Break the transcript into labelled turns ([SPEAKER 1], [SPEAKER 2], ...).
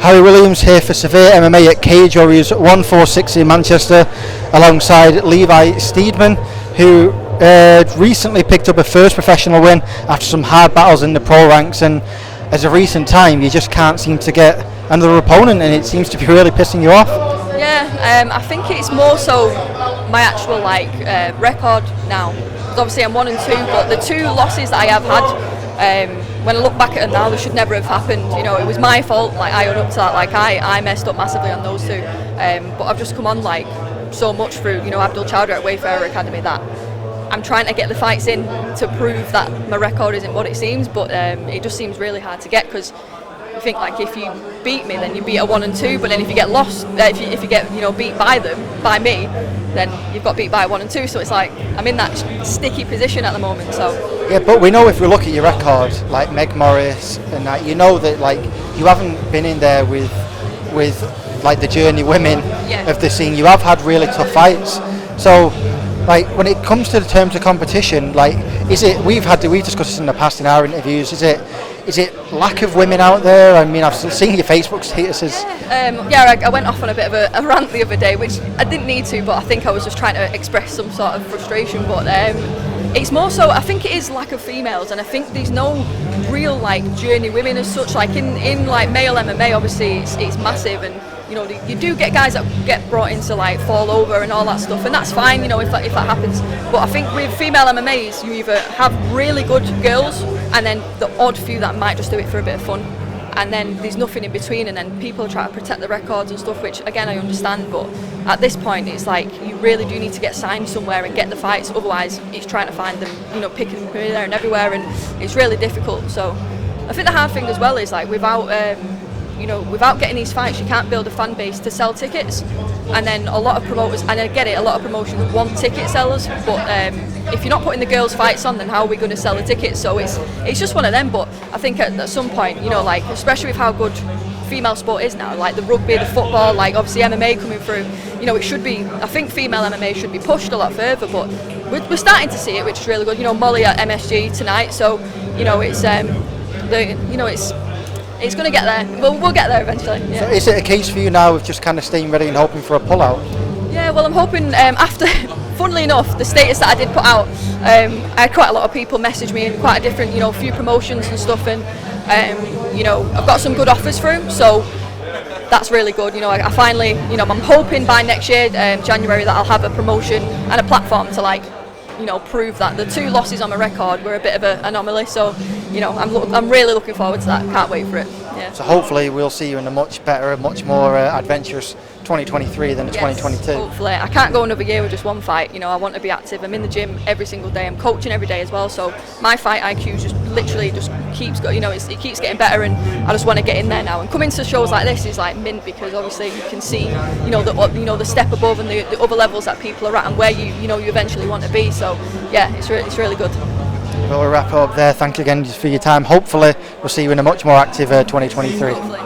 [SPEAKER 1] Harry Williams here for SevereMMA at Cage Warriors 146 in Manchester, alongside Levi Steedman, who recently picked up a first professional win after some hard battles in the pro ranks, and as of recent time you just can't seem to get another opponent, and it seems to be really pissing you off.
[SPEAKER 2] Yeah, I think it's more so my actual record now. Because obviously I'm 1-2, but the 2 losses that I have had, when I look back at them now, they should never have happened. You know, it was my fault. I own up to that. I messed up massively on those 2. But I've just come on so much through Abdul Chowdhury at Wayfarer Academy that I'm trying to get the fights in to prove that my record isn't what it seems. But it just seems really hard to get, because you think if you beat me, then you beat a 1-2. But then if you get lost, if you get beat by me, then you've got beat by a 1-2. So it's I'm in that sticky position at the moment. So
[SPEAKER 1] yeah, but we know if we look at your record, like Meg Morris and that, you know that you haven't been in there with the journey women of the scene. You have had really tough fights. So when it comes to the terms of competition, is it, we've discussed this in the past in our interviews, is it lack of women out there? I mean, I've seen your Facebook statuses.
[SPEAKER 2] I went off on a bit of a rant the other day, which I didn't need to, but I think I was just trying to express some sort of frustration. But it's more so, I think it is lack of females, and I think there's no real journey women as such. In male MMA, obviously it's massive, and you do get guys that get brought into fall over and all that stuff, and that's fine, if that happens. But I think with female MMAs, you either have really good girls, and then the odd few that might just do it for a bit of fun, and then there's nothing in between, and then people try to protect the records and stuff, which again I understand, but at this point it's you really do need to get signed somewhere and get the fights, otherwise it's trying to find them, picking them here and everywhere, and it's really difficult. So I think the hard thing as well is without getting these fights, you can't build a fan base to sell tickets, and then a lot of promoters, and I get it, a lot of promotions want ticket sellers, but if you're not putting the girls' fights on, then how are we going to sell the tickets? So it's just one of them. But I think at some point, especially with how good female sport is now, the rugby, the football, obviously MMA coming through, it should be, I think female MMA should be pushed a lot further, but we're starting to see it, which is really good. Molly at MSG tonight, so it's going to get there. We'll get there eventually. Yeah.
[SPEAKER 1] So is it a case for you now of just kind of staying ready and hoping for a pullout?
[SPEAKER 2] Yeah, well, I'm hoping after, funnily enough, the status that I did put out, I had quite a lot of people message me in quite a different, few promotions and stuff, and I've got some good offers through, so that's really good. I finally, I'm hoping by next year, January, that I'll have a promotion and a platform to prove that the 2 losses on my record were a bit of an anomaly. So, I'm really looking forward to that. Can't wait for it. Yeah.
[SPEAKER 1] So hopefully we'll see you in a much better, much more adventurous 2023 than 2022.
[SPEAKER 2] Hopefully. I can't go another year with just one fight. I want to be active. I'm in the gym every single day. I'm coaching every day as well. So my fight IQ just literally keeps going. It keeps getting better, and I just want to get in there now. And coming to shows like this is mint, because obviously you can see the step above and the other levels that people are at, and where you eventually want to be. So yeah, it's really good.
[SPEAKER 1] Well, we'll wrap it up there. Thank you again for your time. Hopefully we'll see you in a much more active 2023.
[SPEAKER 2] Hopefully.